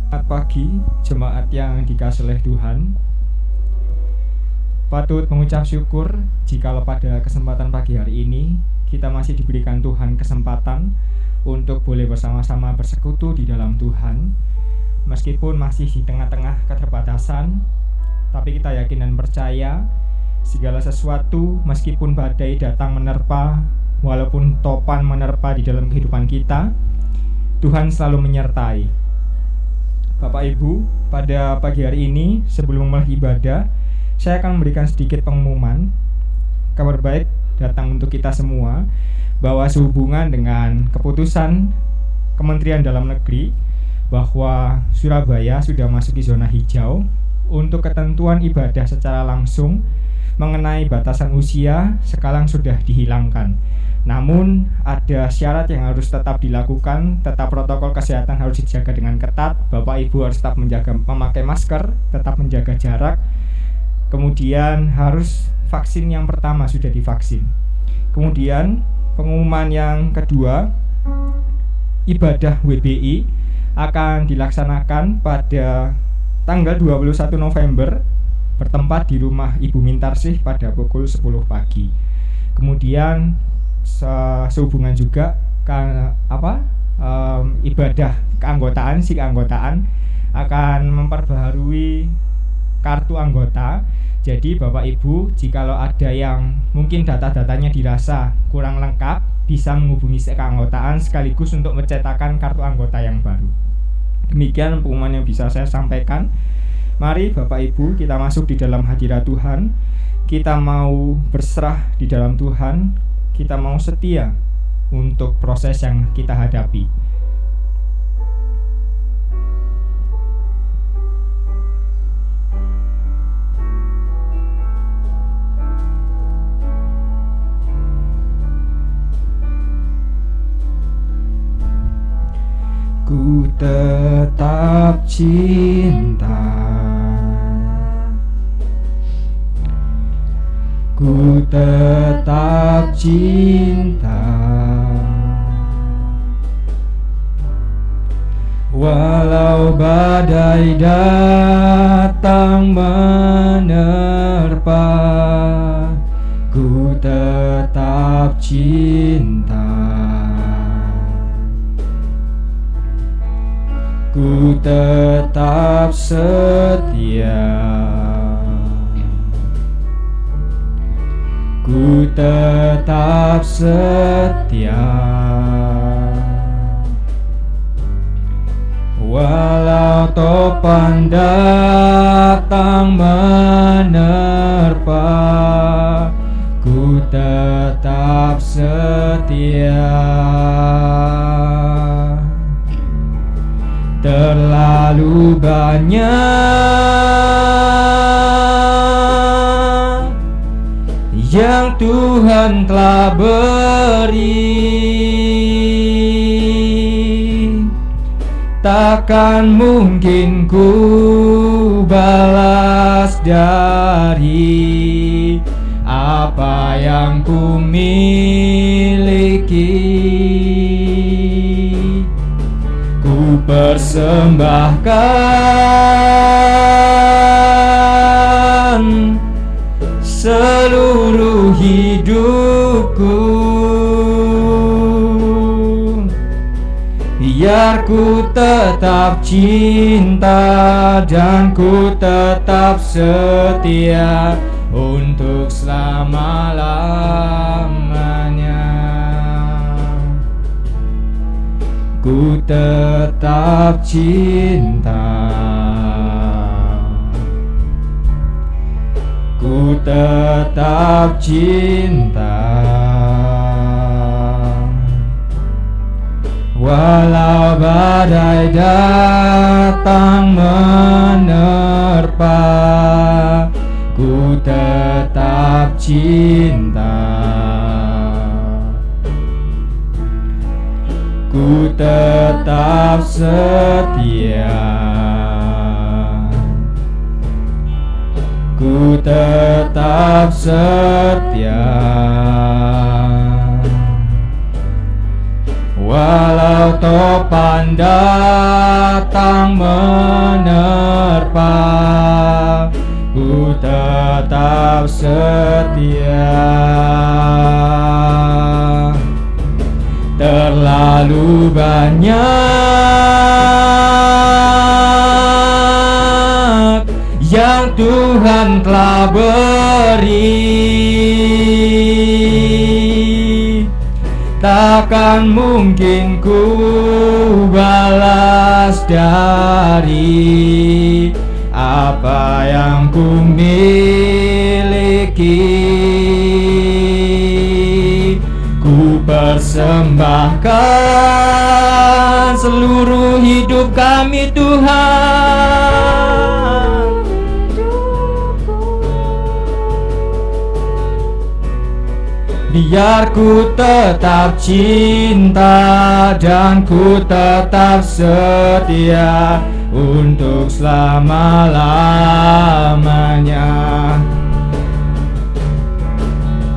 Selamat pagi, jemaat yang dikasihi oleh Tuhan. Patut mengucap syukur jikalau pada kesempatan pagi hari ini kita masih diberikan Tuhan kesempatan untuk boleh bersama-sama bersekutu di dalam Tuhan. Meskipun masih di tengah-tengah keterbatasan, tapi kita yakin dan percaya segala sesuatu meskipun badai datang menerpa, walaupun topan menerpa di dalam kehidupan kita, Tuhan selalu menyertai. Bapak Ibu, pada pagi hari ini sebelum memulai ibadah, saya akan memberikan sedikit pengumuman. Kabar baik datang untuk kita semua bahwa sehubungan dengan keputusan Kementerian Dalam Negeri bahwa Surabaya sudah masuk di zona hijau untuk ketentuan ibadah secara langsung mengenai batasan usia sekarang sudah dihilangkan. Namun ada syarat yang harus tetap dilakukan, tetap protokol kesehatan harus dijaga dengan ketat. Bapak Ibu harus tetap memakai masker, tetap menjaga jarak. Kemudian harus vaksin yang pertama sudah divaksin. Kemudian pengumuman yang kedua, ibadah WBI akan dilaksanakan pada tanggal 21 November bertempat di rumah Ibu Mintarsih pada pukul 10 pagi. Kemudian sehubungan juga ibadah keanggotaan akan memperbaharui kartu anggota. Jadi Bapak Ibu, jikalau ada yang mungkin data-datanya dirasa kurang lengkap, bisa menghubungi keanggotaan sekaligus untuk mencetakkan kartu anggota yang baru. Demikian pengumuman yang bisa saya sampaikan. Mari Bapak Ibu, kita masuk di dalam hadirat Tuhan. Kita mau berserah di dalam Tuhan. Kita mau setia untuk proses yang kita hadapi. Ku tetap cinta, ku tetap cinta, walau badai datang menerpa, ku tetap cinta, ku tetap setia, ku tetap setia, walau topan datang menerpa, ku tetap setia. Terlalu banyak yang Tuhan telah beri, takkan mungkin ku balas dari apa yang ku miliki. Ku persembahkan seluruh hidupku, biar ku tetap cinta dan ku tetap setia untuk selama-lamanya. Ku tetap cinta, ku tetap cinta, walau badai datang menerpa, ku tetap cinta, ku tetap setia, ku tetap setia. walau topan datang menerpa, ku tetap setia. Terlalu banyak yang Tuhan telah beri, takkan mungkin ku balas dari apa yang ku miliki. Ku persembahkan seluruh hidup kami Tuhan. Biar ku tetap cinta dan ku tetap setia untuk selama-lamanya.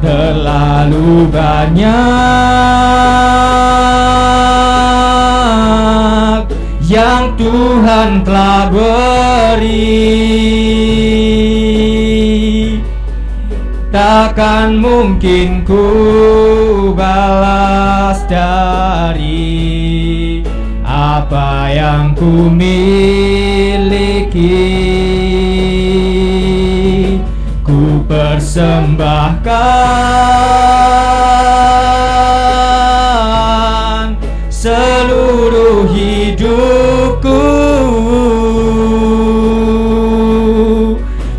Terlalu banyak yang Tuhan telah beri, takkan mungkin ku balas dari apa yang ku miliki. Ku persembahkan seluruh hidupku,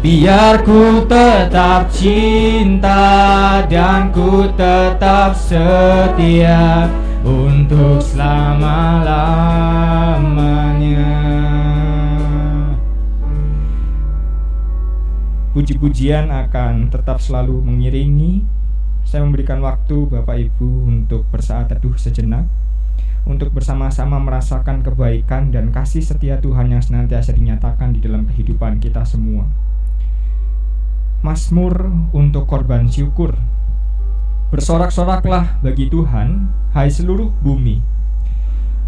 biar ku tetap cinta dan ku tetap setia untuk selama-lamanya. Puji-pujian akan tetap selalu mengiringi. Saya memberikan waktu Bapak Ibu untuk bersaat teduh sejenak, untuk bersama-sama merasakan kebaikan dan kasih setia Tuhan yang senantiasa dinyatakan di dalam kehidupan kita semua. Mazmur untuk korban syukur. Bersorak-soraklah bagi Tuhan, hai seluruh bumi.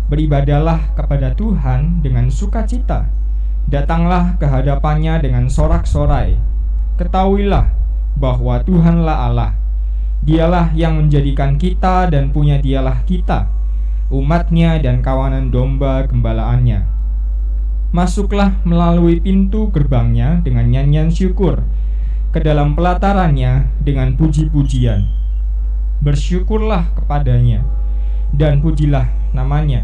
Beribadahlah kepada Tuhan dengan sukacita. Datanglah ke hadapannya dengan sorak-sorai. Ketahuilah bahwa Tuhanlah Allah. Dialah yang menjadikan kita dan punya dialah kita, umatnya dan kawanan domba gembalaannya. Masuklah melalui pintu gerbangnya dengan nyanyian syukur, ke dalam pelatarannya dengan puji-pujian. Bersyukurlah kepadanya dan pujilah namanya,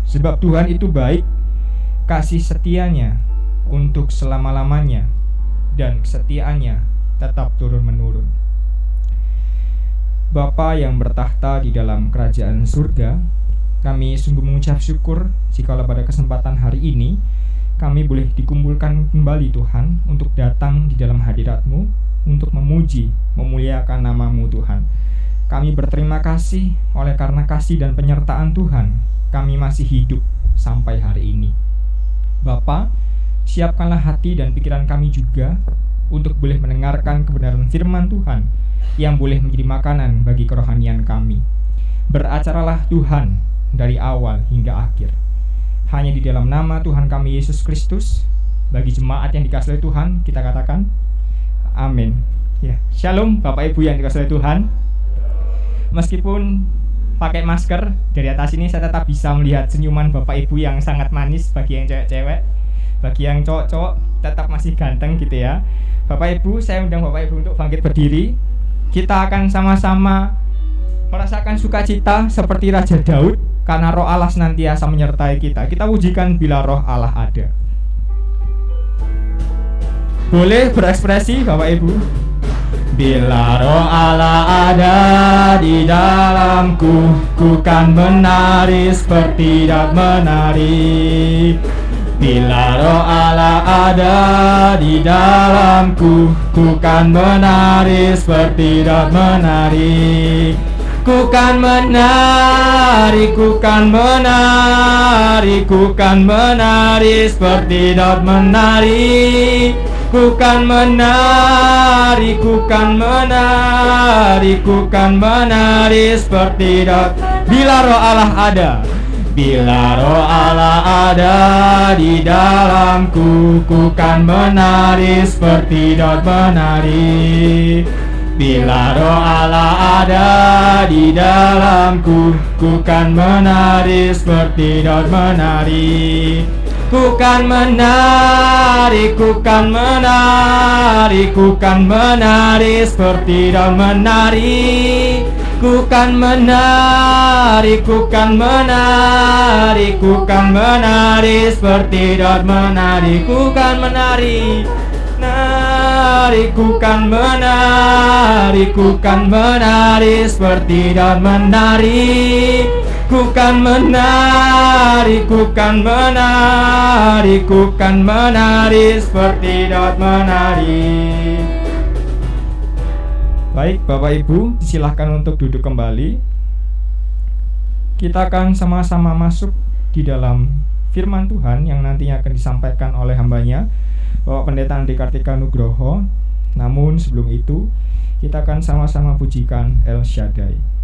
sebab Tuhan itu baik, kasih setianya untuk selama-lamanya, dan kesetiaannya tetap turun-menurun. Bapa yang bertahta di dalam kerajaan surga, kami sungguh mengucap syukur jikalau pada kesempatan hari ini kami boleh dikumpulkan kembali Tuhan untuk datang di dalam hadirat-Mu untuk memuji, memuliakan nama-Mu Tuhan. Kami berterima kasih oleh karena kasih dan penyertaan Tuhan, kami masih hidup sampai hari ini. Bapa, siapkanlah hati dan pikiran kami juga untuk boleh mendengarkan kebenaran firman Tuhan yang boleh menjadi makanan bagi kerohanian kami. Beracaralah Tuhan dari awal hingga akhir. Hanya di dalam nama Tuhan kami Yesus Kristus, bagi jemaat yang dikasihi Tuhan, kita katakan amin. Ya, shalom Bapak Ibu yang dikasihi Tuhan. Meskipun pakai masker, dari atas ini saya tetap bisa melihat senyuman Bapak Ibu yang sangat manis bagi yang cewek-cewek. Bagi yang cowok-cowok tetap masih ganteng gitu ya. Bapak Ibu, saya undang Bapak Ibu untuk bangkit berdiri. Kita akan sama-sama merasakan sukacita seperti Raja Daud, karena Roh Allah senantiasa menyertai kita. Kita pujikan bila Roh Allah ada. Boleh berekspresi Bapak Ibu. Bila Roh Allah ada di dalamku, ku kan menari seperti Daud menari. Bila Roh Allah ada di dalamku, ku kan menari seperti Daud menari. Ku kan menari, ku kan menari, ku kan menari seperti Daud menari. Ku kan menari, ku kan menari, ku kan menari seperti Daud. Bila Roh Allah ada, bila Roh Allah ada di dalamku, ku kan menari seperti Daud menari. Bila Roh Allah ada di dalamku, ku kan menari seperti Daud menari. Ku kan menari, ku kan menari, ku kan menari seperti Daud menari. Ku kan menari, ku kan menari, ku kan menari seperti Daud menari. Ku kan menari, menari, ku kan menari, ku kan menari seperti Daud menari. Ku kan menari, ku kan menari, ku kan menari seperti Daud menari. Baik, Bapak Ibu, silakan untuk duduk kembali. Kita akan sama-sama masuk di dalam firman Tuhan yang nantinya akan disampaikan oleh hambanya, Bapak Pendeta Andi Kartika Nugroho. Namun sebelum itu, kita akan sama-sama pujikan El Shaddai.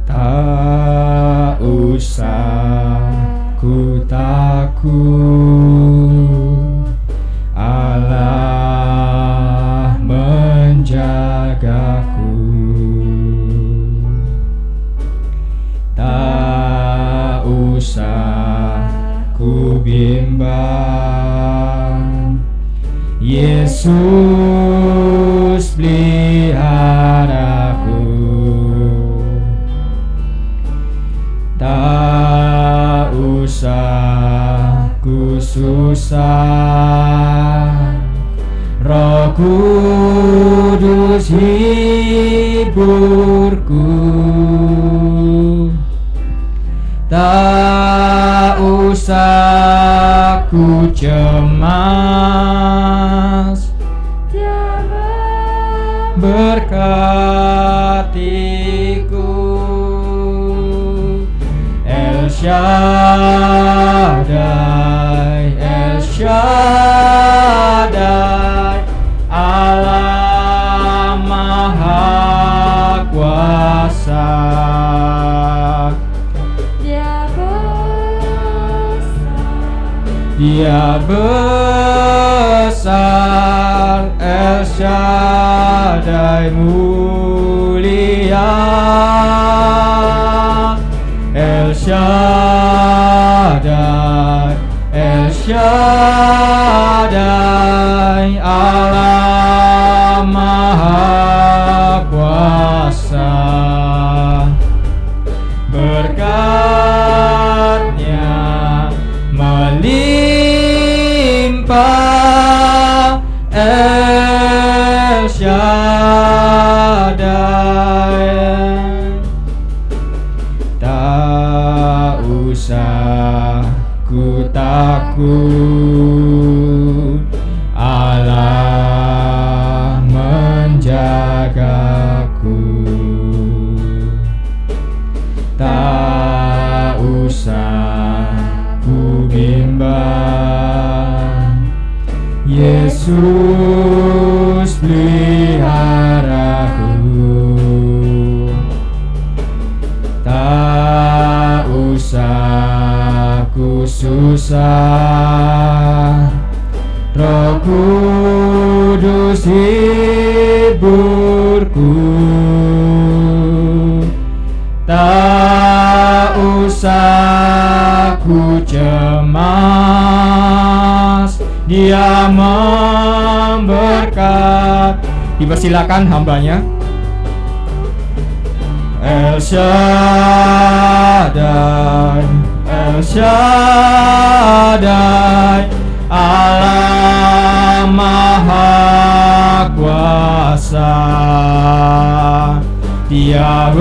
Tak usah ku takut, Allah menjagaku. Tak usah ku bimbang, Yesus peliharaku. Tak usah ku susah, Roh Kudus hiburku. Tak usah ku cemas, Dia berkatiku. El Shaddai, El Shaddai, Allah Maha Kuasa. Dia besar, El Shaddai mulia. El Shaddai, El Shaddai, Allah Maha Kuasa. Berkat-Nya melimpah, El Shaddai. Tak usah ku takut, Allah menjagaku. Tak usah ku bimbang, Yesus peliharaku. Tak usah ku susah, Roh Kudus hiburku. Tak usah ku cemas, Dia memberkat. Dipersilakan hambanya. El Shaddai, El Shaddai, Allah Maha Kuasa. Dia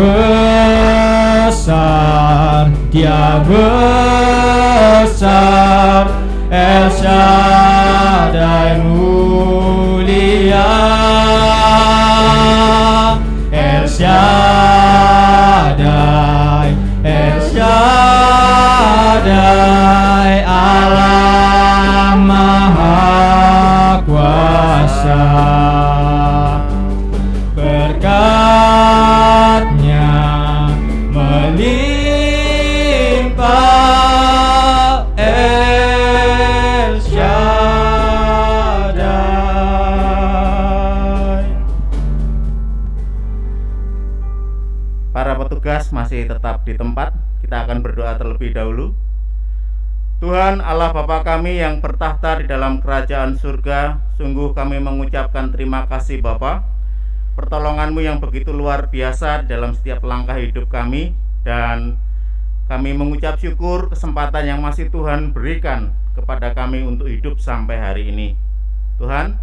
besar, Dia besar, El Shaddai mulia. Lukas masih tetap di tempat. Kita akan berdoa terlebih dahulu. Tuhan Allah Bapa kami yang bertahta di dalam kerajaan surga, sungguh kami mengucapkan terima kasih Bapa. Pertolongan-Mu yang begitu luar biasa dalam setiap langkah hidup kami, dan kami mengucap syukur kesempatan yang masih Tuhan berikan kepada kami untuk hidup sampai hari ini. Tuhan,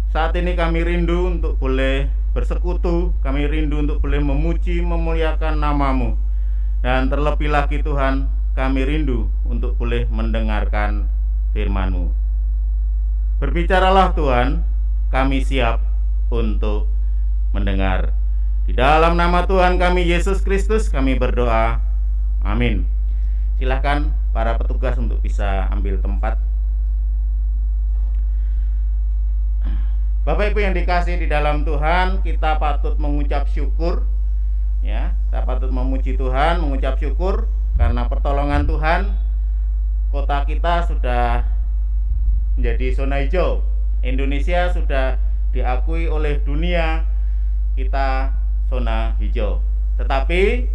saat ini kami rindu untuk boleh bersekutu, kami rindu untuk boleh memuji, memuliakan nama-Mu. Dan terlebih lagi Tuhan, kami rindu untuk boleh mendengarkan firman-Mu. Berbicaralah Tuhan, kami siap untuk mendengar. Di dalam nama Tuhan kami Yesus Kristus kami berdoa. Amin. Silakan para petugas untuk bisa ambil tempat. Bapak Ibu yang dikasihi di dalam Tuhan, kita patut mengucap syukur, ya. Kita patut memuji Tuhan, mengucap syukur karena pertolongan Tuhan. Kota kita sudah menjadi zona hijau. Indonesia sudah diakui oleh dunia, kita zona hijau. Tetapi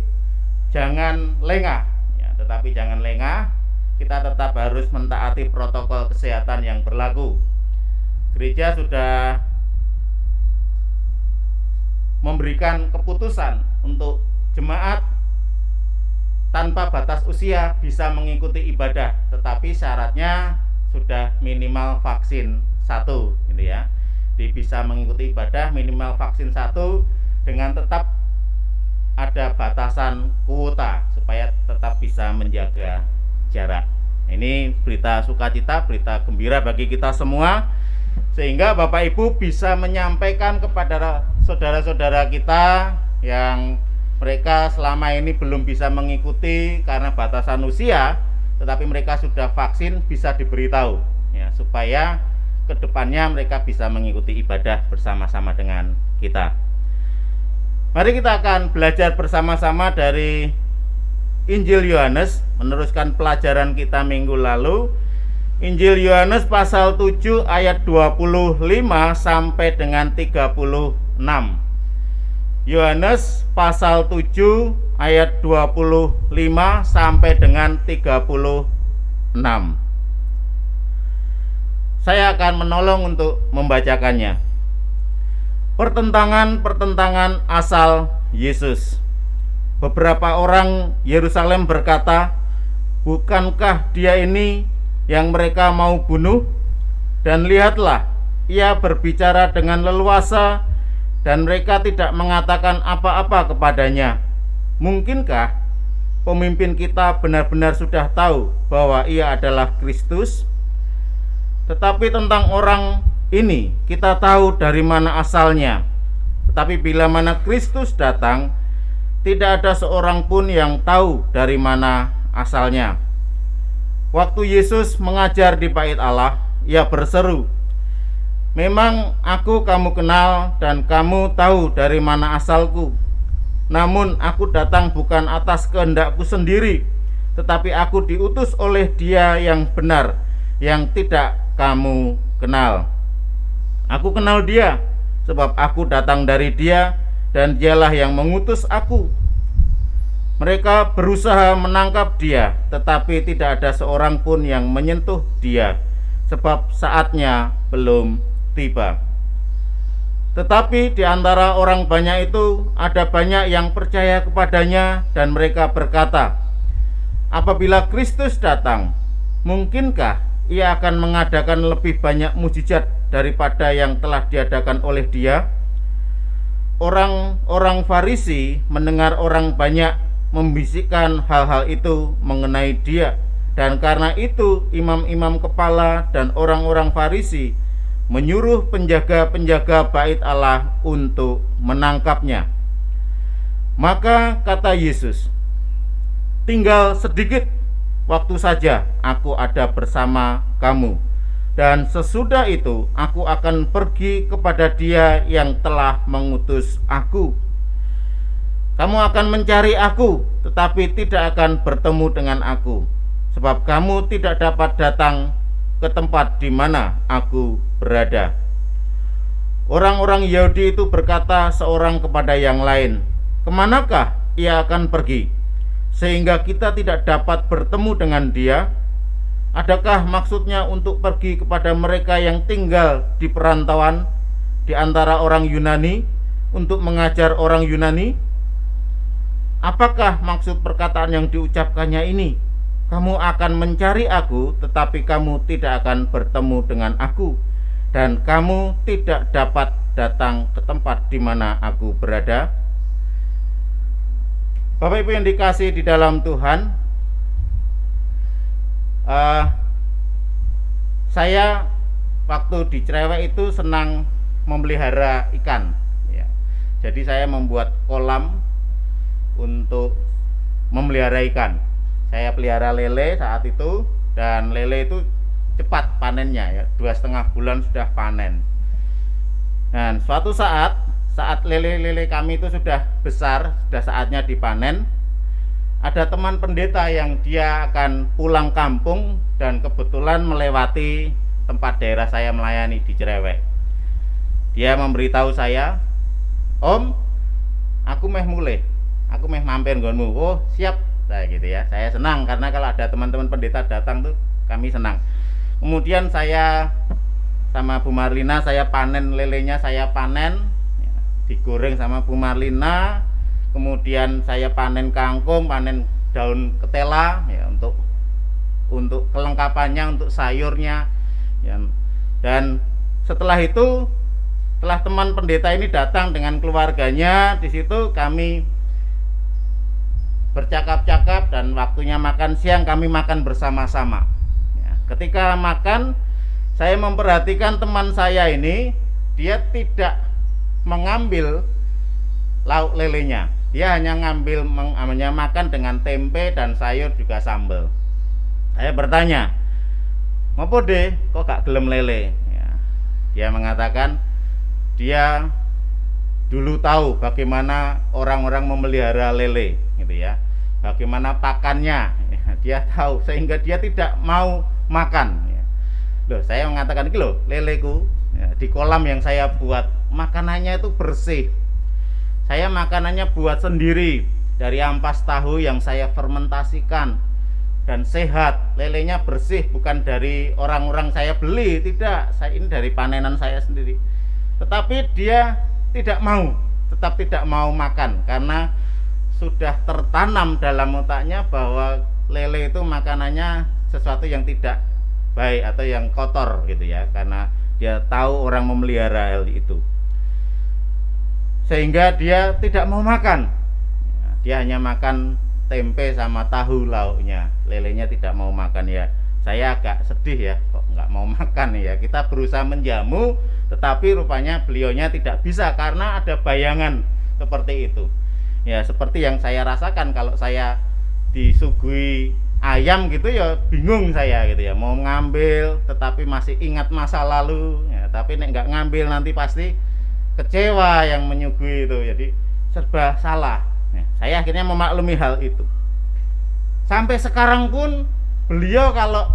jangan lengah, ya. Tetapi jangan lengah. Kita tetap harus mentaati protokol kesehatan yang berlaku. Gereja sudah memberikan keputusan untuk jemaat tanpa batas usia bisa mengikuti ibadah, tetapi syaratnya sudah minimal vaksin 1, gitu ya. Jadi bisa mengikuti ibadah minimal vaksin 1 dengan tetap ada batasan kuota supaya tetap bisa menjaga jarak. Ini berita sukacita, berita gembira bagi kita semua, sehingga Bapak Ibu bisa menyampaikan kepada saudara-saudara kita yang mereka selama ini belum bisa mengikuti karena batasan usia, tetapi mereka sudah vaksin, bisa diberitahu, ya, supaya kedepannya mereka bisa mengikuti ibadah bersama-sama dengan kita. Mari kita akan belajar bersama-sama dari Injil Yohanes, meneruskan pelajaran kita minggu lalu. Injil Yohanes pasal 7 ayat 25 sampai dengan 36. Yohanes pasal 7 ayat 25 sampai dengan 36. Saya akan menolong untuk membacakannya. Pertentangan asal Yesus. Beberapa orang Yerusalem berkata, "Bukankah dia ini yang mereka mau bunuh? Dan lihatlah, ia berbicara dengan leluasa dan mereka tidak mengatakan apa-apa kepadanya. Mungkinkah pemimpin kita benar-benar sudah tahu bahwa ia adalah Kristus? Tetapi tentang orang ini kita tahu dari mana asalnya. Tetapi bila mana Kristus datang, tidak ada seorang pun yang tahu dari mana asalnya." Waktu Yesus mengajar di Bait Allah, ia berseru, "Memang aku kamu kenal dan kamu tahu dari mana asalku. Namun aku datang bukan atas kehendakku sendiri, tetapi aku diutus oleh Dia yang benar, yang tidak kamu kenal. Aku kenal Dia, sebab aku datang dari Dia, dan Dialah yang mengutus aku." Mereka berusaha menangkap Dia, tetapi tidak ada seorang pun yang menyentuh Dia, sebab saatnya belum tiba. Tetapi di antara orang banyak itu ada banyak yang percaya kepadanya, dan mereka berkata, "Apabila Kristus datang, mungkinkah ia akan mengadakan lebih banyak mujizat daripada yang telah diadakan oleh Dia?" Orang-orang Farisi mendengar orang banyak membisikkan hal-hal itu mengenai Dia, dan karena itu imam-imam kepala dan orang-orang Farisi menyuruh penjaga-penjaga Bait Allah untuk menangkapnya. Maka kata Yesus, "Tinggal sedikit waktu saja aku ada bersama kamu, dan sesudah itu aku akan pergi kepada Dia yang telah mengutus aku. Kamu akan mencari aku, tetapi tidak akan bertemu dengan aku, sebab kamu tidak dapat datang ke tempat di mana aku berada." Orang-orang Yahudi itu berkata seorang kepada yang lain, "Kemanakah ia akan pergi, sehingga kita tidak dapat bertemu dengan dia? Adakah maksudnya untuk pergi kepada mereka yang tinggal di perantauan di antara orang Yunani untuk mengajar orang Yunani? Apakah maksud perkataan yang diucapkannya ini? Kamu akan mencari aku, tetapi kamu tidak akan bertemu dengan aku, dan kamu tidak dapat datang ke tempat di mana aku berada. Bapak Ibu yang dikasihi di dalam Tuhan, saya waktu di Cerewet itu senang memelihara ikan, ya. Jadi saya membuat kolam untuk memelihara ikan. Saya pelihara lele saat itu, dan lele itu cepat panennya, ya, 2,5 bulan sudah panen. Dan suatu saat lele-lele kami itu sudah besar, sudah saatnya dipanen, ada teman pendeta yang dia akan pulang kampung dan kebetulan melewati tempat daerah saya melayani di Cerewet. Dia memberitahu saya, "Om, aku meh mampir nggonmu." "Oh, siap." Saya gitu ya. Saya senang karena kalau ada teman-teman pendeta datang tuh kami senang. Kemudian saya sama Bu Marlina, saya panen lelenya, saya panen, ya, digoreng sama Bu Marlina. Kemudian saya panen kangkung, panen daun ketela, ya, untuk kelengkapannya, untuk sayurnya, ya. Dan setelah itu, setelah teman pendeta ini datang dengan keluarganya, di situ kami bercakap-cakap dan waktunya makan siang kami makan bersama-sama. Ya, ketika makan, saya memperhatikan teman saya ini, dia tidak mengambil lauk lelenya. Dia hanya makan dengan tempe dan sayur juga sambal. Saya bertanya, "Ngopo deh, kok gak gelem lele?" Ya, dia mengatakan dia dulu tahu bagaimana orang-orang memelihara lele, gitu ya. Bagaimana pakannya, ya, dia tahu sehingga dia tidak mau makan. Ya. Loh, saya mengatakan, "Iki loh, leleku, ya, di kolam yang saya buat makanannya itu bersih. Saya makanannya buat sendiri dari ampas tahu yang saya fermentasikan dan sehat. Lelenya bersih, bukan dari orang-orang saya beli, tidak. Saya ini dari panenan saya sendiri." Tetapi dia tetap tidak mau makan karena sudah tertanam dalam otaknya bahwa lele itu makanannya sesuatu yang tidak baik atau yang kotor, gitu ya, karena dia tahu orang memelihara hal itu. Sehingga dia tidak mau makan. Dia hanya makan tempe sama tahu lauknya. Lelenya tidak mau makan, ya. Saya agak sedih, ya, kok nggak mau makan, ya. Kita berusaha menjamu, tetapi rupanya beliaunya tidak bisa karena ada bayangan seperti itu. Ya, seperti yang saya rasakan kalau saya disuguhi ayam gitu, ya bingung saya gitu ya, mau ngambil tetapi masih ingat masa lalu, ya, tapi nek nggak ngambil nanti pasti kecewa yang menyuguhi itu, jadi serba salah. Ya, saya akhirnya memaklumi hal itu. Sampai sekarang pun beliau kalau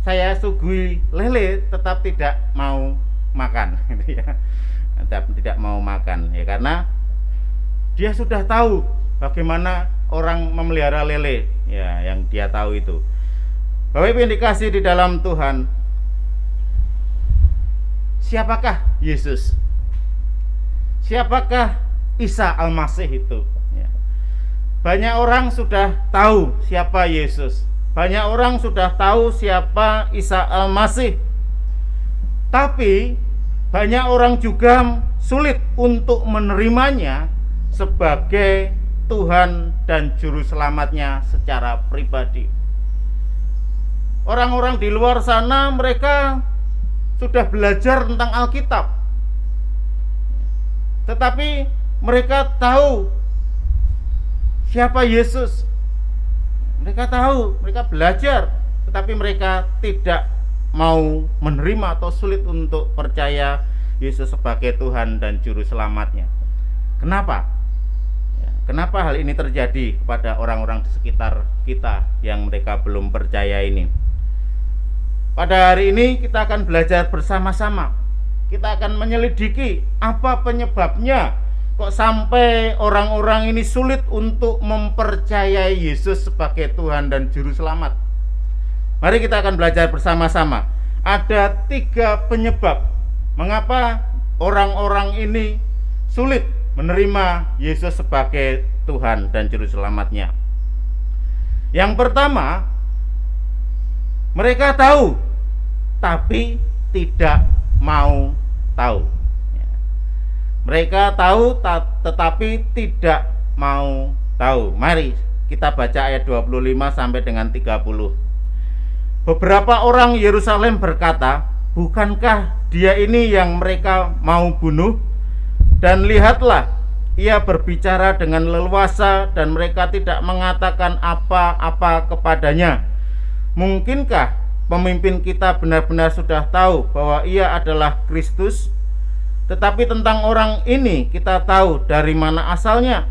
saya suguhi lele tetap tidak mau makan, gitu ya. Tidak mau makan, ya, karena dia sudah tahu bagaimana orang memelihara lele, ya, yang dia tahu itu. Bapak Ibu yang dikasihi di dalam Tuhan, siapakah Yesus? Siapakah Isa Al-Masih itu? Ya. Banyak orang sudah tahu siapa Yesus. Banyak orang sudah tahu siapa Isa Al-Masih. Tapi banyak orang juga sulit untuk menerimanya sebagai Tuhan dan Juru Selamatnya secara pribadi. Orang-orang di luar sana mereka sudah belajar tentang Alkitab, tetapi mereka tahu siapa Yesus. Mereka tahu, mereka belajar, tetapi mereka tidak mau menerima atau sulit untuk percaya Yesus sebagai Tuhan dan Juru Selamatnya. Kenapa? Kenapa hal ini terjadi kepada orang-orang di sekitar kita yang mereka belum percaya ini? Pada hari ini kita akan belajar bersama-sama. Kita akan menyelidiki apa penyebabnya kok sampai orang-orang ini sulit untuk mempercayai Yesus sebagai Tuhan dan Juru Selamat? Mari kita akan belajar bersama-sama. Ada 3 penyebab mengapa orang-orang ini sulit menerima Yesus sebagai Tuhan dan Juru Selamatnya. Yang pertama, mereka tahu tapi tidak mau tahu. Mereka tahu tetapi tidak mau tahu. Mari kita baca ayat 25 sampai dengan 30. Beberapa orang Yerusalem berkata, bukankah dia ini yang mereka mau bunuh? Dan lihatlah, ia berbicara dengan leluasa dan mereka tidak mengatakan apa-apa kepadanya. Mungkinkah pemimpin kita benar-benar sudah tahu bahwa ia adalah Kristus? Tetapi tentang orang ini kita tahu dari mana asalnya.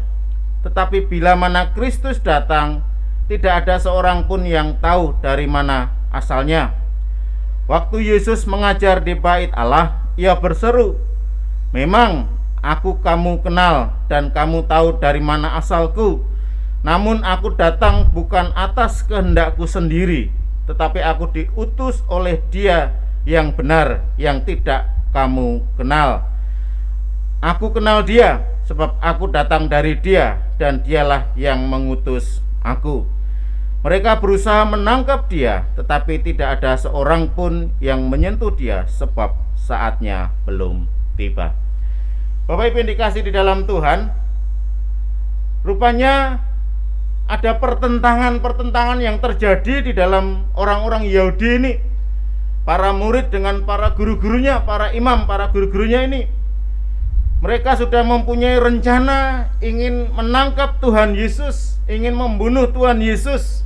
Tetapi bila mana Kristus datang, tidak ada seorang pun yang tahu dari mana asalnya. Waktu Yesus mengajar di bait Allah, ia berseru, memang aku kamu kenal dan kamu tahu dari mana asalku. Namun aku datang bukan atas kehendakku sendiri, tetapi aku diutus oleh Dia yang benar, yang tidak kamu kenal. Aku kenal Dia, sebab aku datang dari Dia, dan Dialah yang mengutus aku. Mereka berusaha menangkap Dia, tetapi tidak ada seorang pun yang menyentuh Dia, sebab saatnya belum tiba. Bapak Ibu yang dikasih di dalam Tuhan, rupanya ada pertentangan yang terjadi di dalam orang-orang Yahudi ini. Para murid dengan para guru-gurunya, para imam, para guru-gurunya ini, mereka sudah mempunyai rencana ingin menangkap Tuhan Yesus, ingin membunuh Tuhan Yesus.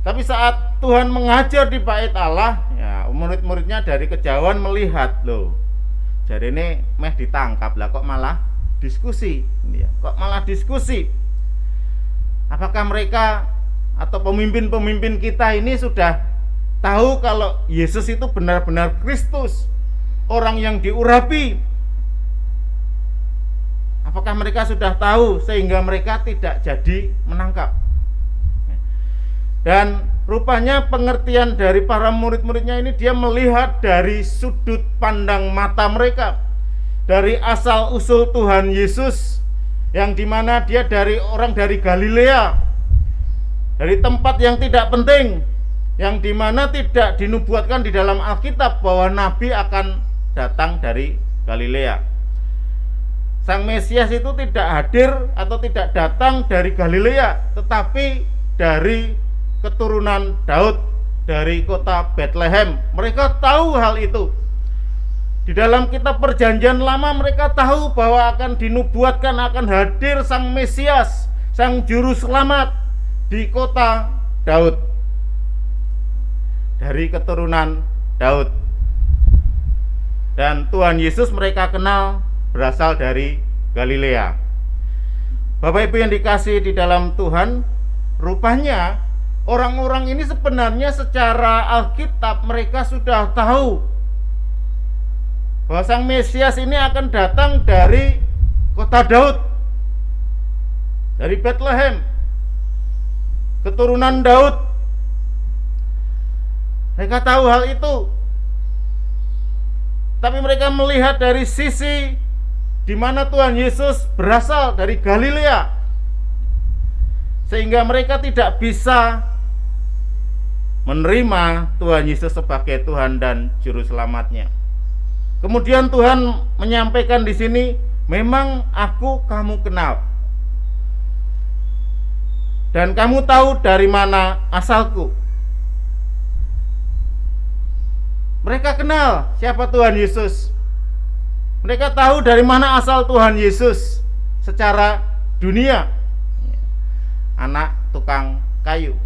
Tapi saat Tuhan mengajar di bait Allah, ya murid-muridnya dari kejauhan melihat, loh, jadi ini meh ditangkap lah, kok malah diskusi, kok malah diskusi. Apakah mereka atau pemimpin-pemimpin kita ini sudah tahu kalau Yesus itu benar-benar Kristus, orang yang diurapi? Apakah mereka sudah tahu sehingga mereka tidak jadi menangkap? Dan rupanya pengertian dari para murid-muridnya ini, dia melihat dari sudut pandang mata mereka, dari asal usul Tuhan Yesus, yang dimana dia orang dari Galilea, dari tempat yang tidak penting, yang dimana tidak dinubuatkan di dalam Alkitab bahwa Nabi akan datang dari Galilea. Sang Mesias itu tidak hadir atau tidak datang dari Galilea, tetapi dari keturunan Daud, dari kota Bethlehem. Mereka tahu hal itu. Di dalam kitab Perjanjian Lama mereka tahu bahwa akan dinubuatkan, akan hadir Sang Mesias, Sang Juru Selamat di kota Daud, dari keturunan Daud. Dan Tuhan Yesus mereka kenal berasal dari Galilea. Bapak Ibu yang dikasih di dalam Tuhan, rupanya orang-orang ini sebenarnya secara Alkitab mereka sudah tahu bahwa Sang Mesias ini akan datang dari kota Daud, dari Bethlehem, keturunan Daud. Mereka tahu hal itu, tapi mereka melihat dari sisi di mana Tuhan Yesus berasal dari Galilea, sehingga mereka tidak bisa menerima Tuhan Yesus sebagai Tuhan dan Juru Selamatnya. Kemudian Tuhan menyampaikan di sini, memang aku kamu kenal, dan kamu tahu dari mana asalku. Mereka kenal siapa Tuhan Yesus. Mereka tahu dari mana asal Tuhan Yesus secara dunia. Anak tukang kayu,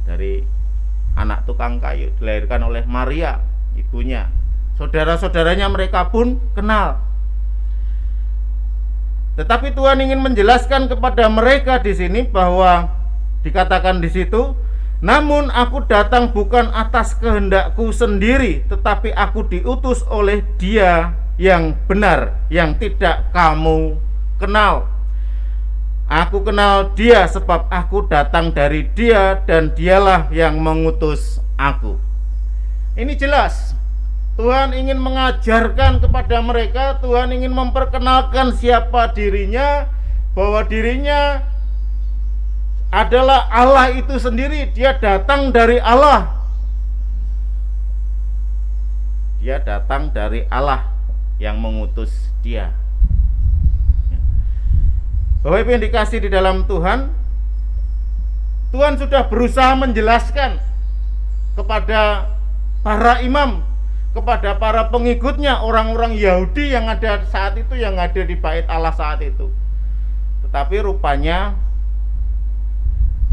dari anak tukang kayu, dilahirkan oleh Maria, ibunya. Saudara-saudaranya mereka pun kenal. Tetapi Tuhan ingin menjelaskan kepada mereka di sini bahwa dikatakan di situ, namun aku datang bukan atas kehendakku sendiri, tetapi aku diutus oleh Dia yang benar yang tidak kamu kenal. Aku kenal dia sebab aku datang dari dia dan dialah yang mengutus aku. Ini jelas Tuhan ingin mengajarkan kepada mereka, Tuhan ingin memperkenalkan siapa dirinya, bahwa dirinya adalah Allah itu sendiri. Dia datang dari Allah. Dia datang dari Allah yang mengutus dia. Bapak Ibu yang dikasih di dalam Tuhan, Tuhan sudah berusaha menjelaskan kepada para imam, kepada para pengikutnya, orang-orang Yahudi yang ada saat itu, yang ada di bait Allah saat itu. Tetapi rupanya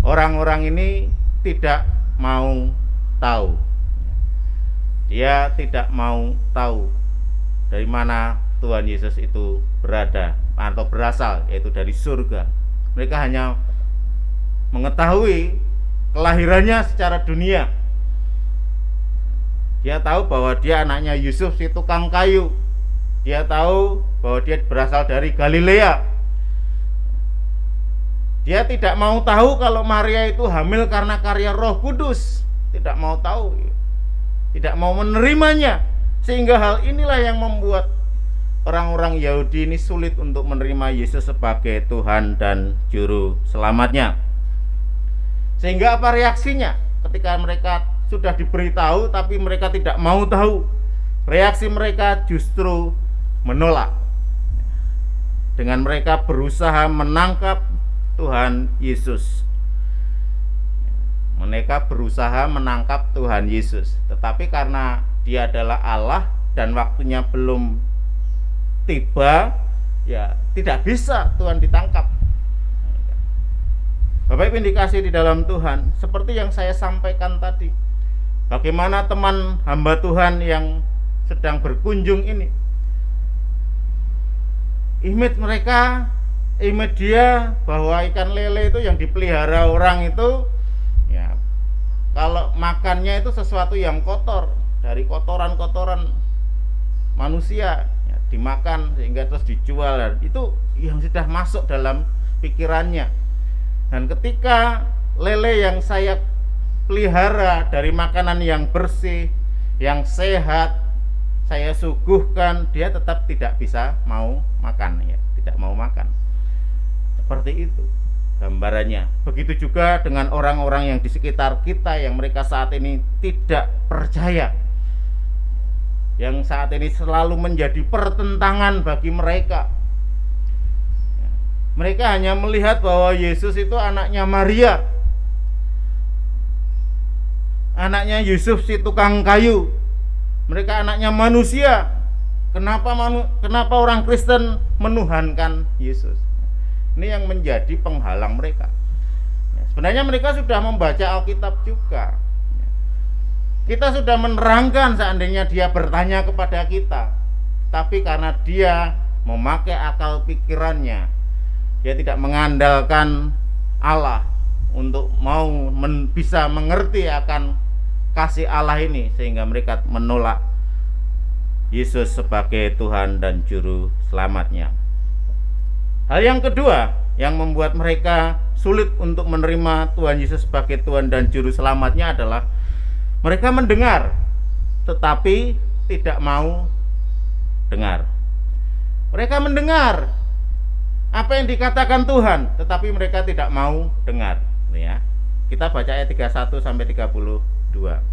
orang-orang ini tidak mau tahu. Dia tidak mau tahu dari mana Tuhan Yesus itu berada atau berasal, yaitu dari surga. Mereka hanya mengetahui kelahirannya secara dunia. Dia tahu bahwa dia anaknya Yusuf si tukang kayu. Dia tahu bahwa dia berasal dari Galilea. Dia tidak mau tahu kalau Maria itu hamil karena karya Roh Kudus. Tidak mau tahu, tidak mau menerimanya. Sehingga hal inilah yang membuat orang-orang Yahudi ini sulit untuk menerima Yesus sebagai Tuhan dan Juru Selamatnya. Sehingga apa reaksinya ketika mereka sudah diberitahu tapi mereka tidak mau tahu? Reaksi mereka justru menolak. Dengan mereka berusaha menangkap Tuhan Yesus. Mereka berusaha menangkap Tuhan Yesus, tetapi karena dia adalah Allah dan waktunya belum tiba, ya tidak bisa Tuhan ditangkap. Bapak Ibu yang dikasih di dalam Tuhan, seperti yang saya sampaikan tadi, bagaimana teman hamba Tuhan yang sedang berkunjung ini, image mereka, image dia bahwa ikan lele itu yang dipelihara orang itu, ya kalau makannya itu sesuatu yang kotor, dari kotoran-kotoran manusia, ya, dimakan sehingga terus dijual. Dan itu yang sudah masuk dalam pikirannya. Dan ketika lele yang saya pelihara dari makanan yang bersih, yang sehat, saya suguhkan, dia tetap tidak bisa mau makan, ya, tidak mau makan. Seperti itu gambarannya. Begitu juga dengan orang-orang yang di sekitar kita yang mereka saat ini tidak percaya, yang saat ini selalu menjadi pertentangan bagi mereka. Mereka hanya melihat bahwa Yesus itu anaknya Maria, anaknya Yusuf si tukang kayu. Mereka anaknya manusia. Kenapa orang Kristen menuhankan Yesus? Ini yang menjadi penghalang mereka. Sebenarnya mereka sudah membaca Alkitab juga. Kita sudah menerangkan seandainya dia bertanya kepada kita, tapi karena dia memakai akal pikirannya, dia tidak mengandalkan Allah untuk mau bisa mengerti akan kasih Allah ini, sehingga mereka menolak Yesus sebagai Tuhan dan Juru Selamatnya. Hal yang kedua yang membuat mereka sulit untuk menerima Tuhan Yesus sebagai Tuhan dan Juru Selamatnya adalah mereka mendengar tetapi tidak mau dengar. Mereka mendengar apa yang dikatakan Tuhan, tetapi mereka tidak mau dengar. Ya, kita baca ayat 31 sampai 32.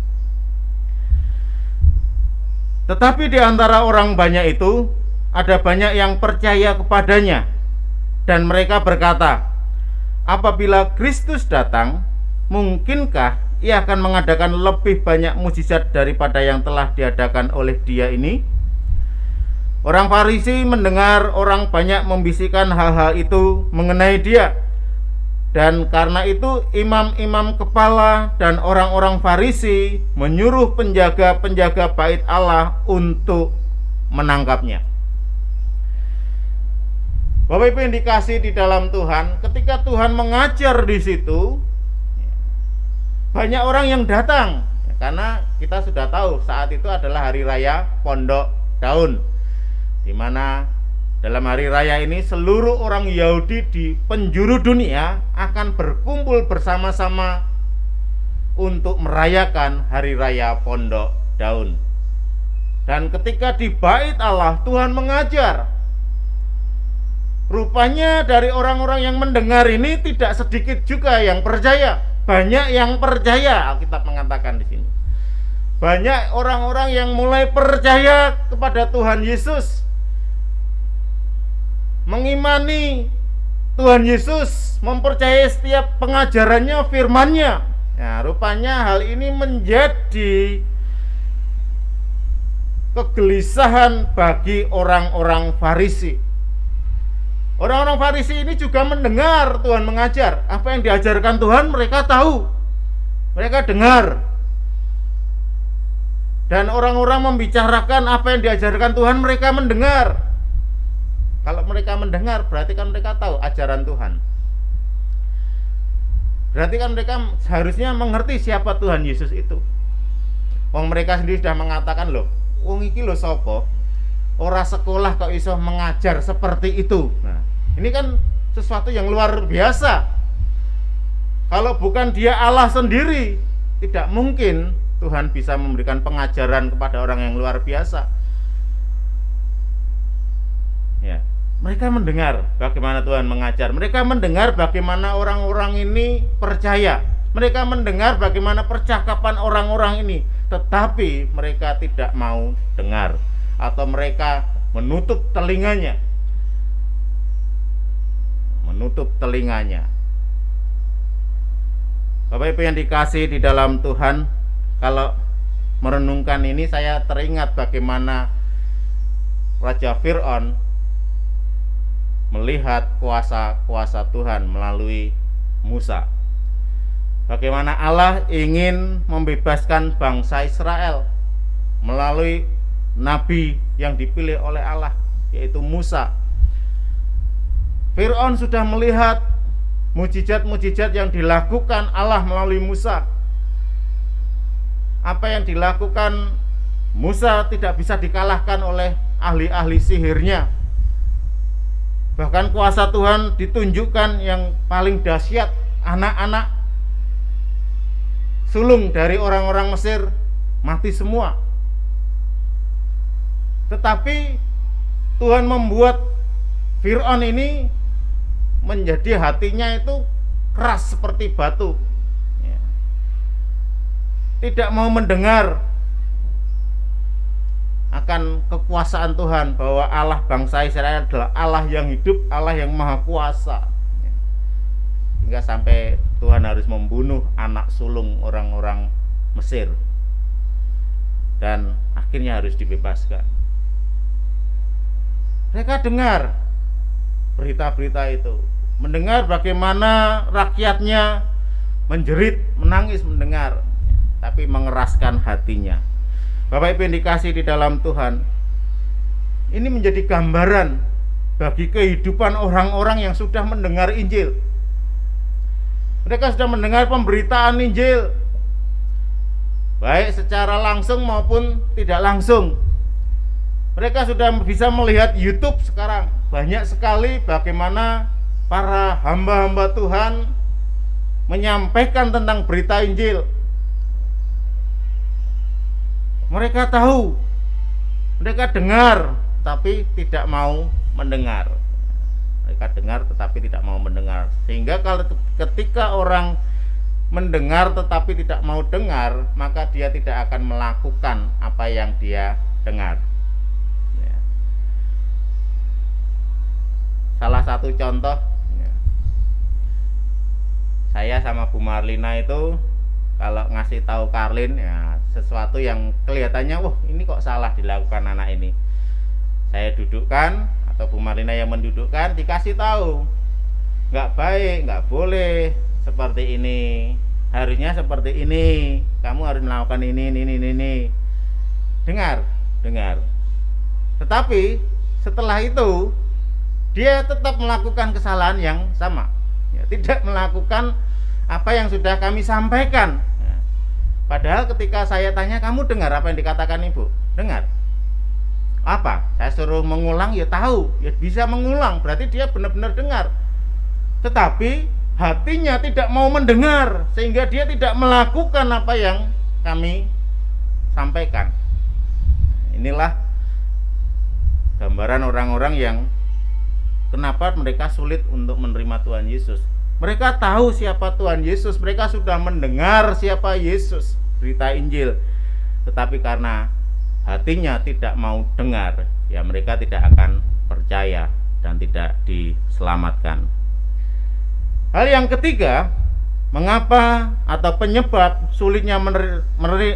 Tetapi di antara orang banyak itu ada banyak yang percaya kepadanya, dan mereka berkata, apabila Kristus datang, mungkinkah ia akan mengadakan lebih banyak mukjizat daripada yang telah diadakan oleh dia ini? Orang Farisi mendengar orang banyak membisikkan hal-hal itu mengenai dia, dan karena itu imam-imam kepala dan orang-orang Farisi menyuruh penjaga-penjaga bait Allah untuk menangkapnya. Bapak Ibu yang dikasih di dalam Tuhan, ketika Tuhan mengajar di situ, banyak orang yang datang, karena kita sudah tahu saat itu adalah hari raya Pondok Daun. di mana dalam hari raya ini seluruh orang Yahudi di penjuru dunia akan berkumpul bersama-sama untuk merayakan hari raya Pondok Daun. Dan ketika di bait Allah, Tuhan mengajar. Rupanya dari orang-orang yang mendengar ini tidak sedikit juga yang percaya. Banyak yang percaya, Alkitab mengatakan di sini. Banyak orang-orang yang mulai percaya kepada Tuhan Yesus, mengimani Tuhan Yesus, mempercayai setiap pengajarannya, firman-Nya. Nah, rupanya hal ini menjadi kegelisahan bagi orang-orang Farisi. Orang-orang Farisi ini juga mendengar Tuhan mengajar. Apa yang diajarkan Tuhan mereka tahu, mereka dengar. Dan orang-orang membicarakan apa yang diajarkan Tuhan, mereka mendengar. Kalau mereka mendengar, berarti kan mereka tahu ajaran Tuhan. Berarti kan mereka seharusnya mengerti siapa Tuhan Yesus itu. Wong mereka sendiri sudah mengatakan, loh, wong iki lho sapa? Ora sekolah kok iso mengajar seperti itu. Nah, ini kan sesuatu yang luar biasa. Kalau bukan Dia Allah sendiri, tidak mungkin Tuhan bisa memberikan pengajaran kepada orang yang luar biasa. Ya, mereka mendengar bagaimana Tuhan mengajar. Mereka mendengar bagaimana orang-orang ini percaya. Mereka mendengar bagaimana percakapan orang-orang ini, tetapi mereka tidak mau dengar, atau mereka menutup telinganya. Menutup telinganya. Bapak Ibu yang dikasihi di dalam Tuhan, kalau merenungkan ini saya teringat bagaimana Raja Fir'aun melihat kuasa Tuhan melalui Musa. Bagaimana Allah ingin membebaskan bangsa Israel melalui nabi yang dipilih oleh Allah, yaitu Musa. Fir'aun sudah melihat mujizat-mujizat yang dilakukan Allah melalui Musa. Apa yang dilakukan Musa tidak bisa dikalahkan oleh ahli-ahli sihirnya. Bahkan kuasa Tuhan ditunjukkan yang paling dahsyat. Anak-anak sulung dari orang-orang Mesir mati semua. Tetapi Tuhan membuat Fir'aun ini menjadi hatinya itu keras seperti batu, tidak mau mendengar akan kekuasaan Tuhan, bahwa Allah bangsa Israel adalah Allah yang hidup, Allah yang maha kuasa. Hingga sampai Tuhan harus membunuh anak sulung orang-orang Mesir, dan akhirnya harus dibebaskan. Mereka dengar berita-berita itu, mendengar bagaimana rakyatnya menjerit, menangis mendengar, tapi mengeraskan hatinya. Bapak Ibu yang dikasihi di dalam Tuhan, ini menjadi gambaran bagi kehidupan orang-orang yang sudah mendengar Injil. Mereka sudah mendengar pemberitaan Injil, baik secara langsung maupun tidak langsung. Mereka sudah bisa melihat YouTube sekarang. Banyak sekali bagaimana para hamba-hamba Tuhan menyampaikan tentang berita Injil. Mereka tahu, mereka dengar, tapi tidak mau mendengar. Mereka dengar tetapi tidak mau mendengar. Sehingga kalau ketika orang mendengar tetapi tidak mau dengar, maka dia tidak akan melakukan apa yang dia dengar. Ya. Salah satu contoh, ya, saya sama Bu Marlina itu kalau ngasih tahu Karlin, ya, sesuatu yang kelihatannya, wah ini kok salah dilakukan anak ini, saya dudukkan atau Bu Marlina yang mendudukkan, dikasih tahu, nggak baik, nggak boleh seperti ini, harusnya seperti ini, kamu harus melakukan ini. Dengar. Tetapi setelah itu dia tetap melakukan kesalahan yang sama, ya, tidak melakukan apa yang sudah kami sampaikan. Padahal ketika saya tanya, kamu dengar apa yang dikatakan ibu? Dengar. Apa? Saya suruh mengulang, ya tahu, ya bisa mengulang, berarti dia benar-benar dengar. Tetapi hatinya tidak mau mendengar, sehingga dia tidak melakukan apa yang kami sampaikan. Inilah gambaran orang-orang yang kenapa mereka sulit untuk menerima Tuhan Yesus. Mereka tahu siapa Tuhan Yesus, mereka sudah mendengar siapa Yesus, berita Injil, tetapi karena hatinya tidak mau dengar, ya mereka tidak akan percaya dan tidak diselamatkan. Hal yang ketiga, mengapa atau penyebab sulitnya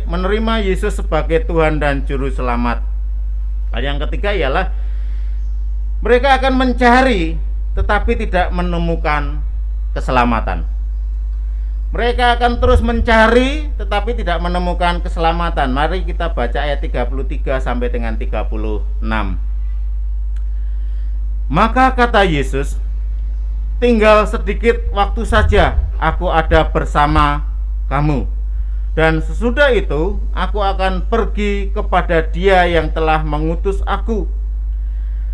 menerima Yesus sebagai Tuhan dan Juru Selamat. Hal yang ketiga ialah mereka akan mencari tetapi tidak menemukan keselamatan. Mereka akan terus mencari tetapi tidak menemukan keselamatan. Mari kita baca ayat 33 sampai dengan 36. Maka kata Yesus, tinggal sedikit waktu saja aku ada bersama kamu. Dan sesudah itu aku akan pergi kepada Dia yang telah mengutus aku.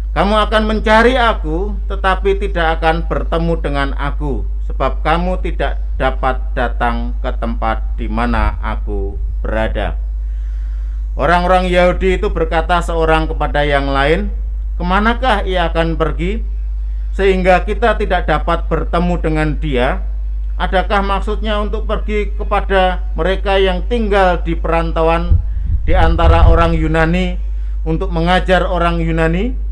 Kamu akan mencari aku, tetapi tidak akan bertemu dengan aku, sebab kamu tidak dapat datang ke tempat di mana aku berada. Orang-orang Yahudi itu berkata seorang kepada yang lain, kemanakah ia akan pergi, sehingga kita tidak dapat bertemu dengan dia? Adakah maksudnya untuk pergi kepada mereka yang tinggal di perantauan di antara orang Yunani untuk mengajar orang Yunani?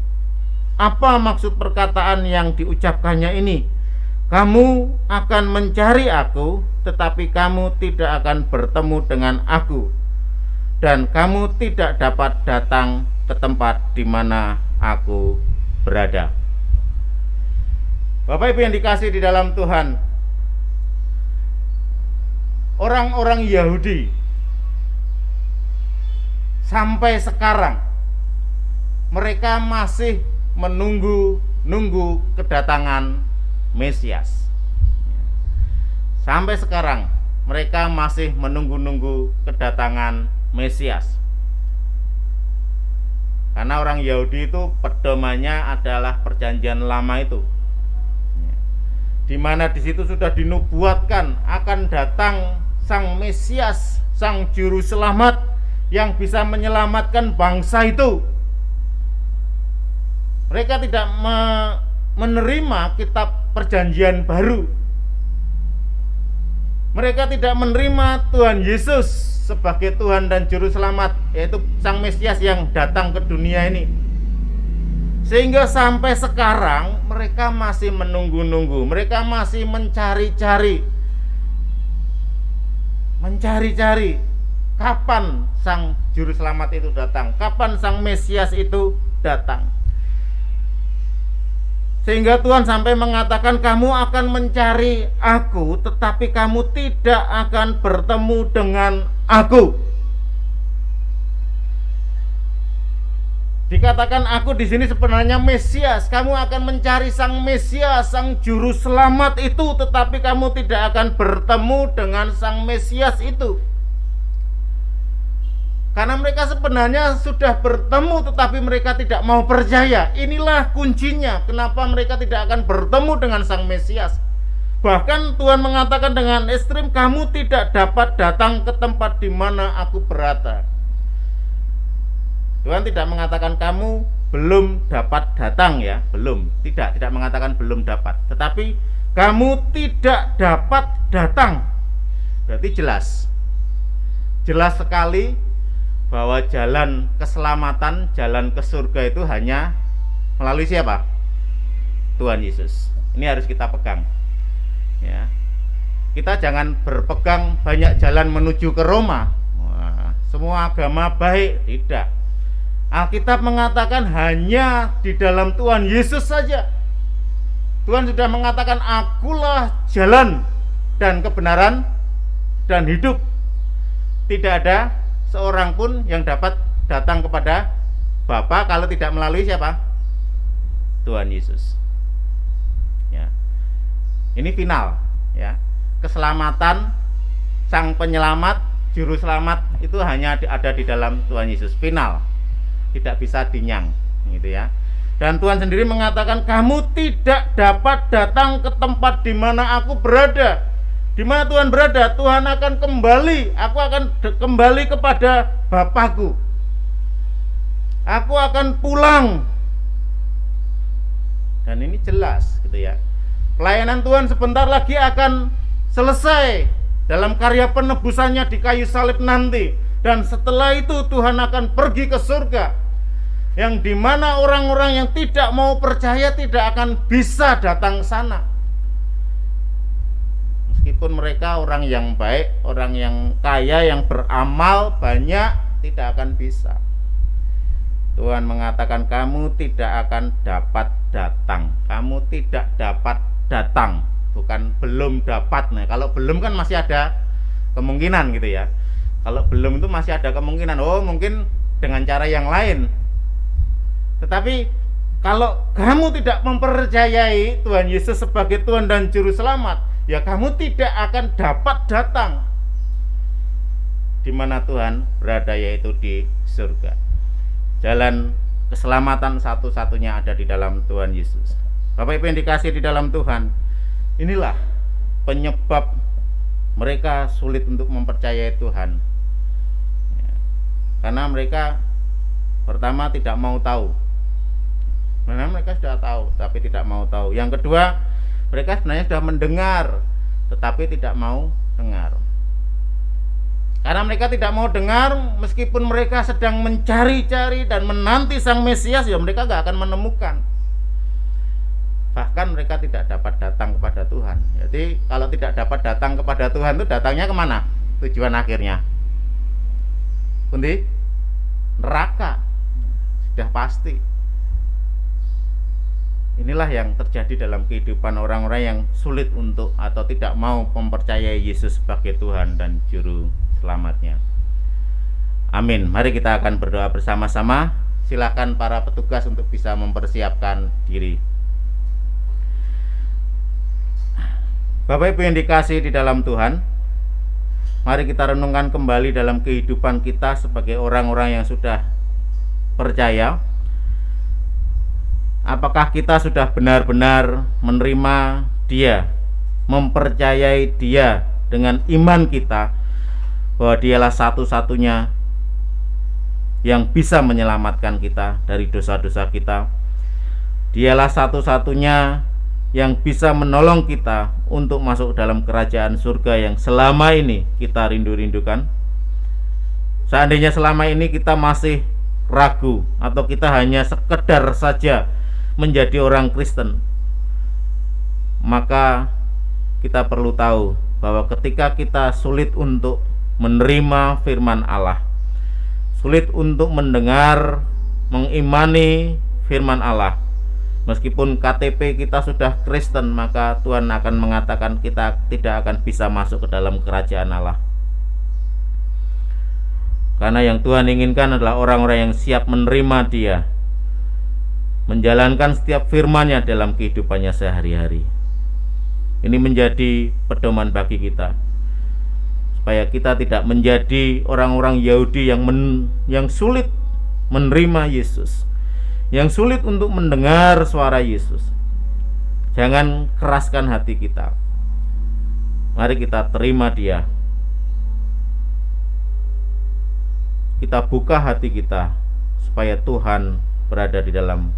Apa maksud perkataan yang diucapkannya ini? Kamu akan mencari aku, tetapi kamu tidak akan bertemu dengan aku, dan kamu tidak dapat datang ke tempat di mana aku berada. Bapak Ibu yang dikasihi di dalam Tuhan, orang-orang Yahudi sampai sekarang mereka masih menunggu kedatangan Mesias. Sampai sekarang mereka masih menunggu kedatangan Mesias. Karena orang Yahudi itu pedomannya adalah perjanjian lama itu, di mana di situ sudah dinubuatkan akan datang Sang Mesias, Sang Juru Selamat yang bisa menyelamatkan bangsa itu. Mereka tidak menerima kitab perjanjian baru. Mereka tidak menerima Tuhan Yesus sebagai Tuhan dan Juru Selamat, yaitu Sang Mesias yang datang ke dunia ini. Sehingga sampai sekarang mereka masih menunggu-nunggu, mereka masih mencari-cari kapan Sang Juru Selamat itu datang, kapan Sang Mesias itu datang. Sehingga Tuhan sampai mengatakan, kamu akan mencari aku, tetapi kamu tidak akan bertemu dengan aku. Dikatakan aku di sini sebenarnya Mesias. Kamu akan mencari Sang Mesias, Sang Juru Selamat itu, tetapi kamu tidak akan bertemu dengan Sang Mesias itu. Karena mereka sebenarnya sudah bertemu, tetapi mereka tidak mau percaya. Inilah kuncinya, kenapa mereka tidak akan bertemu dengan Sang Mesias. Bahkan Tuhan mengatakan dengan ekstrim, kamu tidak dapat datang ke tempat di mana aku berada. Tuhan tidak mengatakan kamu belum dapat datang, ya, belum, tidak mengatakan belum dapat, tetapi kamu tidak dapat datang. Berarti jelas sekali bahwa jalan keselamatan, jalan ke surga itu hanya melalui siapa? Tuhan Yesus. Ini harus kita pegang, ya. Kita jangan berpegang banyak jalan menuju ke Roma. Wah, semua agama baik, tidak. Alkitab mengatakan hanya di dalam Tuhan Yesus saja. Tuhan sudah mengatakan, akulah jalan dan kebenaran dan hidup. Tidak ada seorang pun yang dapat datang kepada Bapa kalau tidak melalui siapa? Tuhan Yesus. Ya. Ini final, ya. Keselamatan Sang Penyelamat, Juru Selamat itu hanya ada di dalam Tuhan Yesus. Final. tidak bisa dinyang, gitu ya. Dan Tuhan sendiri mengatakan, kamu tidak dapat datang ke tempat di mana aku berada. Di mana Tuhan berada, Tuhan akan kembali. Aku akan kembali kepada Bapakku. Aku akan pulang. Dan ini jelas, gitu ya. Pelayanan Tuhan sebentar lagi akan selesai dalam karya penebusannya di kayu salib nanti. Dan setelah itu Tuhan akan pergi ke surga, yang dimana orang-orang yang tidak mau percaya tidak akan bisa datang sana. Meskipun mereka orang yang baik, orang yang kaya, yang beramal banyak, tidak akan bisa. Tuhan mengatakan, kamu tidak akan dapat datang. Kamu tidak dapat datang, bukan belum dapat. Nah, kalau belum kan masih ada kemungkinan, gitu ya. Kalau belum itu masih ada kemungkinan, oh mungkin dengan cara yang lain. Tetapi kalau kamu tidak mempercayai Tuhan Yesus sebagai Tuhan dan Juru Selamat, ya kamu tidak akan dapat datang di mana Tuhan berada, yaitu di surga. Jalan keselamatan satu-satunya ada di dalam Tuhan Yesus. Bapak Ibu yang dikasih di dalam Tuhan, inilah penyebab mereka sulit untuk mempercayai Tuhan. Karena mereka pertama tidak mau tahu. Karena mereka sudah tahu tapi tidak mau tahu. Yang kedua, mereka sebenarnya sudah mendengar tetapi tidak mau dengar. Karena mereka tidak mau dengar, meskipun mereka sedang mencari-cari dan menanti Sang Mesias, ya mereka gak akan menemukan. Bahkan mereka tidak dapat datang kepada Tuhan. Jadi kalau tidak dapat datang kepada Tuhan itu datangnya kemana? Tujuan akhirnya pundi? Neraka. Sudah pasti. Inilah yang terjadi dalam kehidupan orang-orang yang sulit untuk atau tidak mau mempercayai Yesus sebagai Tuhan dan Juru Selamatnya. Amin. Mari kita akan berdoa bersama-sama. Silakan para petugas untuk bisa mempersiapkan diri. Bapak Ibu yang dikasihi di dalam Tuhan, mari kita renungkan kembali dalam kehidupan kita sebagai orang-orang yang sudah percaya. Apakah kita sudah benar-benar menerima Dia, mempercayai Dia dengan iman kita, bahwa Dialah satu-satunya yang bisa menyelamatkan kita dari dosa-dosa kita. Dialah satu-satunya yang bisa menolong kita untuk masuk dalam kerajaan surga yang selama ini kita rindu-rindukan. Seandainya selama ini kita masih ragu atau kita hanya sekedar saja menjadi orang Kristen, maka kita perlu tahu bahwa ketika kita sulit untuk menerima firman Allah, sulit untuk mendengar, mengimani firman Allah, meskipun KTP kita sudah Kristen, maka Tuhan akan mengatakan kita tidak akan bisa masuk ke dalam kerajaan Allah. Karena yang Tuhan inginkan adalah orang-orang yang siap menerima Dia, menjalankan setiap firman-Nya dalam kehidupannya sehari-hari. Ini menjadi pedoman bagi kita, supaya kita tidak menjadi orang-orang Yahudi yang sulit menerima Yesus, yang sulit untuk mendengar suara Yesus. Jangan keraskan hati kita. Mari kita terima Dia. Kita buka hati kita supaya Tuhan berada di dalam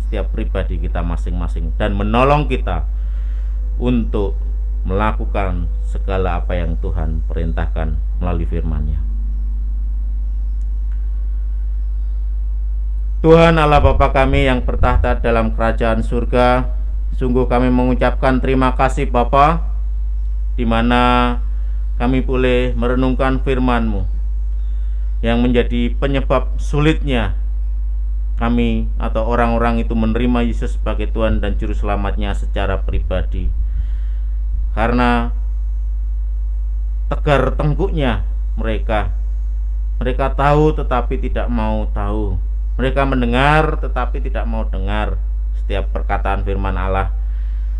setiap pribadi kita masing-masing dan menolong kita untuk melakukan segala apa yang Tuhan perintahkan melalui firman-Nya. Tuhan Allah Bapa kami yang bertahta dalam kerajaan surga, sungguh kami mengucapkan terima kasih Bapa, di mana kami boleh merenungkan firman-Mu yang menjadi penyebab sulitnya kami atau orang-orang itu menerima Yesus sebagai Tuhan dan Juru Selamatnya secara pribadi. Karena tegar tengkuknya mereka tahu tetapi tidak mau tahu. Mereka mendengar tetapi tidak mau dengar setiap perkataan firman Allah,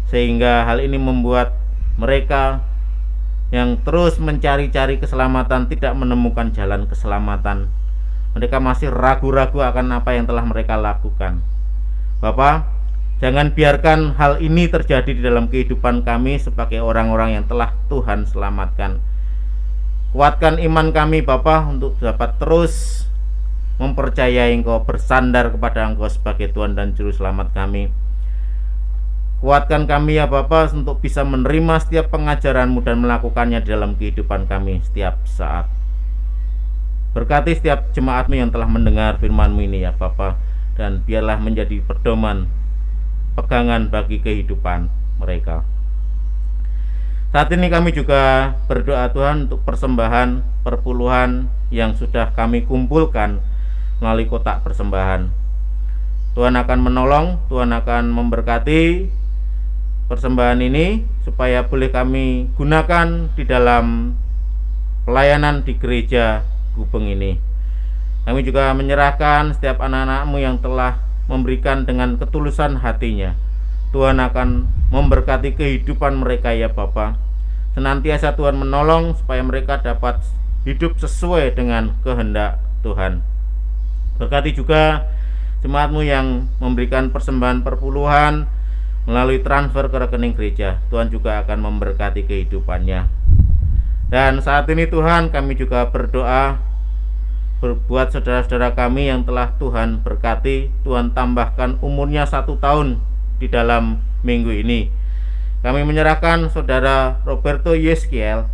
sehingga hal ini membuat mereka yang terus mencari-cari keselamatan tidak menemukan jalan keselamatan. Mereka masih ragu-ragu akan apa yang telah mereka lakukan. Bapa, jangan biarkan hal ini terjadi di dalam kehidupan kami sebagai orang-orang yang telah Tuhan selamatkan. Kuatkan iman kami Bapa untuk dapat terus mempercayai Engkau, bersandar kepada Engkau sebagai Tuhan dan Juru Selamat kami. Kuatkan kami ya Bapa untuk bisa menerima setiap pengajaran-Mu dan melakukannya di dalam kehidupan kami setiap saat. Berkati setiap jemaat-Mu yang telah mendengar firman-Mu ini ya Bapa, dan biarlah menjadi pedoman, pegangan bagi kehidupan mereka. Saat ini kami juga berdoa Tuhan untuk persembahan perpuluhan yang sudah kami kumpulkan melalui kotak persembahan. Tuhan akan menolong, Tuhan akan memberkati persembahan ini supaya boleh kami gunakan di dalam pelayanan di gereja Gubeng ini. Kami juga menyerahkan setiap anak-anak-Mu yang telah memberikan dengan ketulusan hatinya. Tuhan akan memberkati kehidupan mereka ya Bapa. Senantiasa Tuhan menolong supaya mereka dapat hidup sesuai dengan kehendak Tuhan. Berkati juga jemaat-Mu yang memberikan persembahan perpuluhan melalui transfer ke rekening gereja. Tuhan juga akan memberkati kehidupannya. Dan saat ini Tuhan, kami juga berdoa berbuat saudara-saudara kami yang telah Tuhan berkati, Tuhan tambahkan umurnya 1 tahun di dalam minggu ini. Kami menyerahkan saudara Roberto Yeskiel,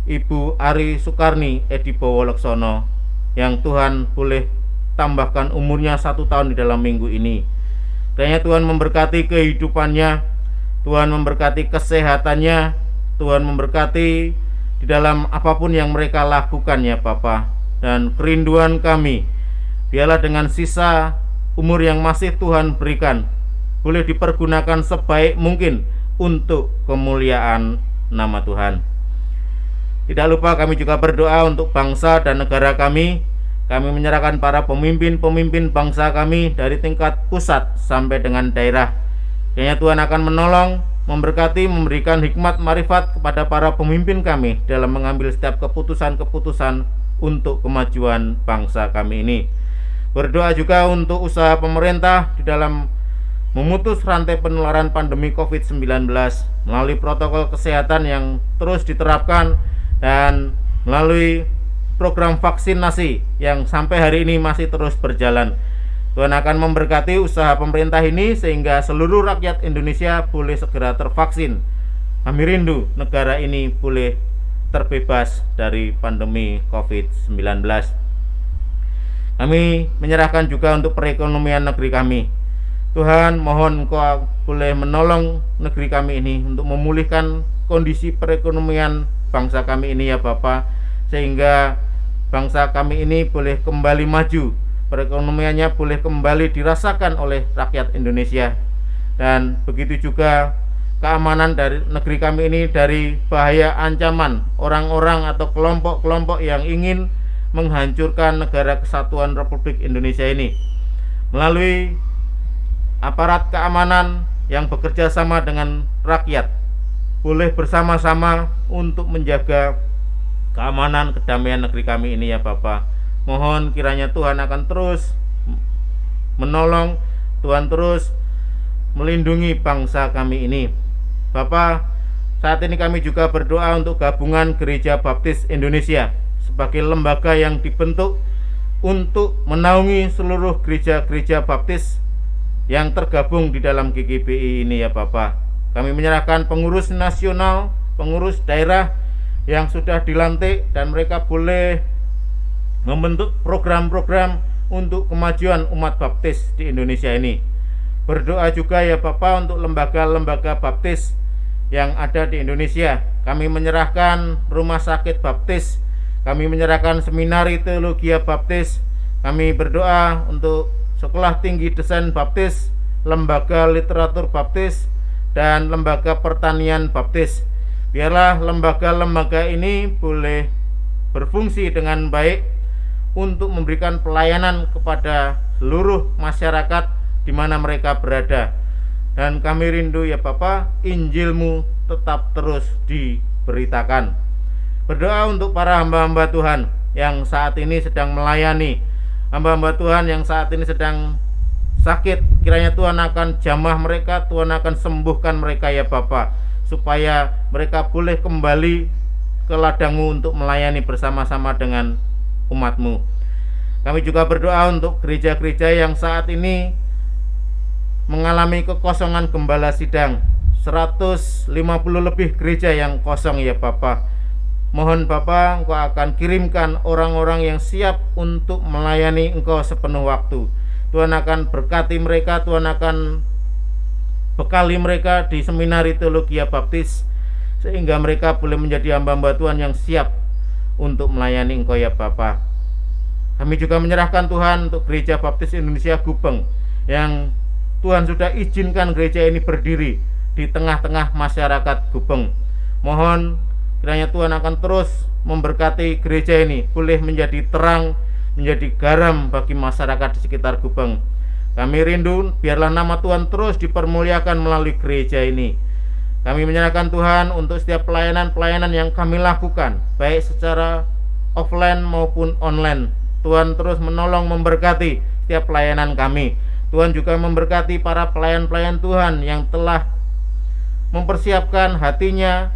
Ibu Ari Sukarni Edibowo Leksono, yang Tuhan boleh tambahkan umurnya 1 tahun di dalam minggu ini. Kiranya Tuhan memberkati kehidupannya, Tuhan memberkati kesehatannya, Tuhan memberkati di dalam apapun yang mereka lakukan ya Bapa. Dan kerinduan kami, biarlah dengan sisa umur yang masih Tuhan berikan, boleh dipergunakan sebaik mungkin untuk kemuliaan nama Tuhan. Tidak lupa kami juga berdoa untuk bangsa dan negara kami. Kami menyerahkan para pemimpin-pemimpin bangsa kami dari tingkat pusat sampai dengan daerah. Kiranya Tuhan akan menolong, memberkati, memberikan hikmat marifat kepada para pemimpin kami dalam mengambil setiap keputusan-keputusan untuk kemajuan bangsa kami ini. Berdoa juga untuk usaha pemerintah di dalam memutus rantai penularan pandemi COVID-19 melalui protokol kesehatan yang terus diterapkan dan melalui program vaksinasi yang sampai hari ini masih terus berjalan. Tuhan akan memberkati usaha pemerintah ini sehingga seluruh rakyat Indonesia boleh segera tervaksin. Kami rindu negara ini boleh terbebas dari pandemi COVID-19. Kami menyerahkan juga untuk perekonomian negeri kami. Tuhan, mohon Engkau boleh menolong negeri kami ini untuk memulihkan kondisi perekonomian bangsa kami ini ya Bapa, sehingga bangsa kami ini boleh kembali maju, perekonomiannya boleh kembali dirasakan oleh rakyat Indonesia. Dan begitu juga keamanan dari negeri kami ini dari bahaya ancaman orang-orang atau kelompok-kelompok yang ingin menghancurkan negara kesatuan Republik Indonesia ini. Melalui aparat keamanan yang bekerja sama dengan rakyat, boleh bersama-sama untuk menjaga keamanan kedamaian negeri kami ini ya Bapa. Mohon kiranya Tuhan akan terus menolong, Tuhan terus melindungi bangsa kami ini. Bapa, saat ini kami juga berdoa untuk gabungan Gereja Baptis Indonesia sebagai lembaga yang dibentuk untuk menaungi seluruh gereja-gereja baptis yang tergabung di dalam GGBI ini ya Bapa. Kami menyerahkan pengurus nasional, pengurus daerah yang sudah dilantik, dan mereka boleh membentuk program-program untuk kemajuan umat baptis di Indonesia ini. Berdoa juga ya Bapa untuk lembaga-lembaga baptis yang ada di Indonesia. Kami menyerahkan rumah sakit baptis, kami menyerahkan seminari teologi baptis, kami berdoa untuk sekolah tinggi desain baptis, lembaga literatur baptis, dan lembaga pertanian baptis. Biarlah lembaga-lembaga ini boleh berfungsi dengan baik untuk memberikan pelayanan kepada seluruh masyarakat di mana mereka berada. Dan kami rindu ya Bapa, Injil-Mu tetap terus diberitakan. Berdoa untuk para hamba-hamba Tuhan yang saat ini sedang melayani hamba-hamba Tuhan yang saat ini sedang sakit, kiranya Tuhan akan jamah mereka, Tuhan akan sembuhkan mereka ya Bapa, supaya mereka boleh kembali ke ladang-Mu untuk melayani bersama-sama dengan umat-Mu. Kami juga berdoa untuk gereja-gereja yang saat ini mengalami kekosongan gembala sidang. 150 lebih gereja yang kosong ya Bapa. Mohon Bapa, Engkau akan kirimkan orang-orang yang siap untuk melayani Engkau sepenuh waktu. Tuhan akan berkati mereka, Tuhan akan bekali mereka di seminari teologi baptis, sehingga mereka boleh menjadi hamba-hamba Tuhan yang siap untuk melayani Engkau ya Bapa. Kami juga menyerahkan Tuhan untuk Gereja Baptis Indonesia Gubeng, yang Tuhan sudah izinkan gereja ini berdiri di tengah-tengah masyarakat Gubeng. Mohon kiranya Tuhan akan terus memberkati gereja ini, boleh menjadi terang, menjadi garam bagi masyarakat di sekitar Gubeng. Kami rindu biarlah nama Tuhan terus dipermuliakan melalui gereja ini. Kami menyerahkan Tuhan untuk setiap pelayanan-pelayanan yang kami lakukan, baik secara offline maupun online. Tuhan terus menolong, memberkati setiap pelayanan kami. Tuhan juga memberkati para pelayan-pelayan Tuhan yang telah mempersiapkan hatinya,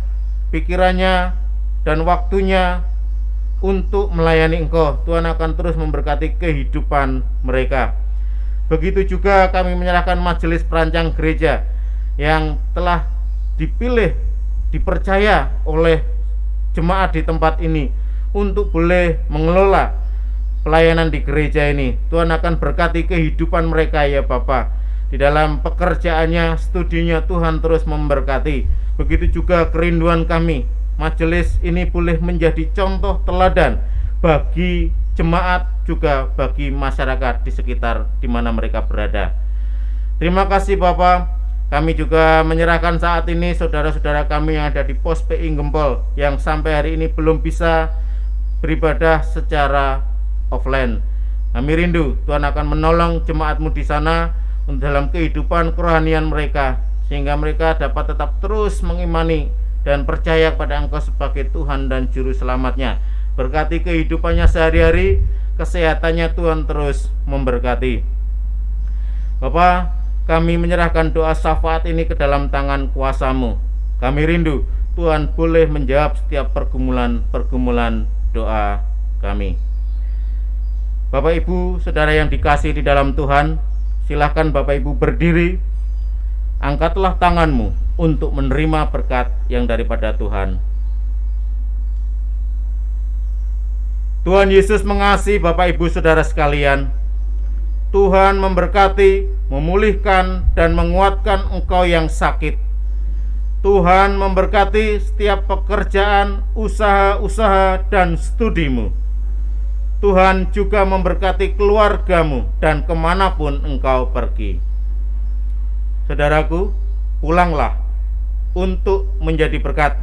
pikirannya, dan waktunya untuk melayani Engkau. Tuhan akan terus memberkati kehidupan mereka. Begitu juga kami menyerahkan majelis perancang gereja yang telah dipilih, dipercaya oleh jemaat di tempat ini untuk boleh mengelola pelayanan di gereja ini. Tuhan akan berkati kehidupan mereka ya Bapa. Di dalam pekerjaannya, studinya, Tuhan terus memberkati. Begitu juga kerinduan kami, majelis ini boleh menjadi contoh teladan bagi jemaat, juga bagi masyarakat di sekitar di mana mereka berada. Terima kasih Bapa. Kami juga menyerahkan saat ini saudara-saudara kami yang ada di Pos PI Gempol, yang sampai hari ini belum bisa beribadah secara offline. Kami rindu Tuhan akan menolong jemaat-Mu di sana dalam kehidupan kerohanian mereka, sehingga mereka dapat tetap terus mengimani dan percaya kepada Engkau sebagai Tuhan dan Juru Selamatnya. Berkati kehidupannya sehari-hari, kesehatannya Tuhan terus memberkati. Bapa, kami menyerahkan doa syafaat ini ke dalam tangan kuasa-Mu. Kami rindu Tuhan boleh menjawab setiap pergumulan doa kami. Bapak Ibu, saudara yang dikasihi di dalam Tuhan, silahkan Bapak Ibu berdiri. Angkatlah tanganmu untuk menerima berkat yang daripada Tuhan. Tuhan Yesus mengasihi Bapak Ibu saudara sekalian. Tuhan memberkati, memulihkan, dan menguatkan engkau yang sakit. Tuhan memberkati setiap pekerjaan, usaha-usaha, dan studimu. Tuhan juga memberkati keluargamu dan kemanapun engkau pergi. Saudaraku, pulanglah untuk menjadi berkat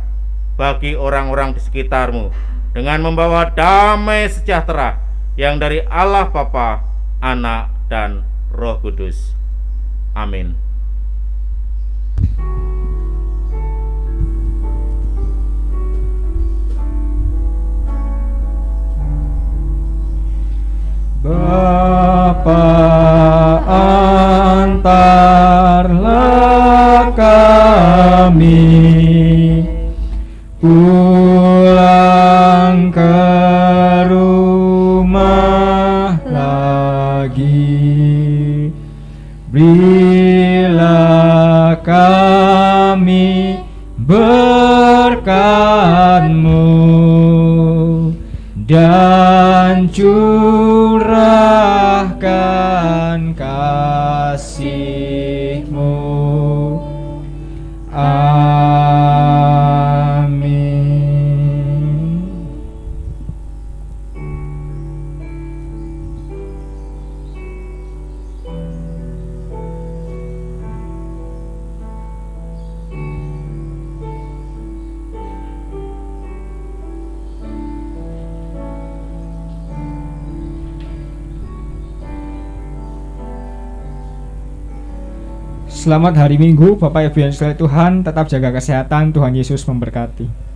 bagi orang-orang di sekitarmu dengan membawa damai sejahtera yang dari Allah Bapa, Anak, dan Roh Kudus. Amin. Bapa, antarlah kami pulang ke rumah lagi. Berilah kami berkat-Mu dan curahkan kasih-Mu. Amin. Selamat hari Minggu, Bapak Ibu yang sekalian Tuhan, tetap jaga kesehatan, Tuhan Yesus memberkati.